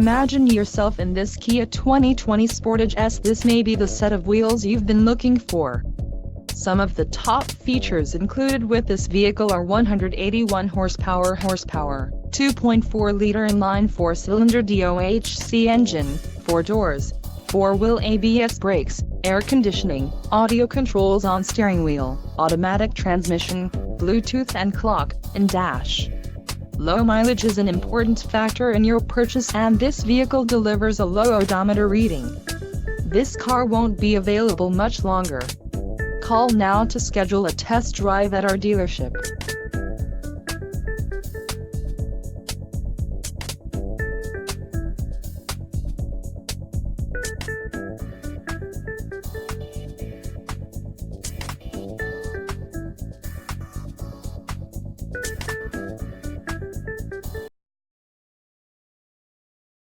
Imagine yourself in this Kia 2020 Sportage S. This may be the set of wheels you've been looking for. Some of the top features included with this vehicle are 181 horsepower, 2.4-liter inline 4-cylinder DOHC engine, 4 doors, 4-wheel ABS brakes, air conditioning, audio controls on steering wheel, automatic transmission, Bluetooth and clock, and dash. Low mileage is an important factor in your purchase, and this vehicle delivers a low odometer reading. This car won't be available much longer. Call now to schedule a test drive at our dealership.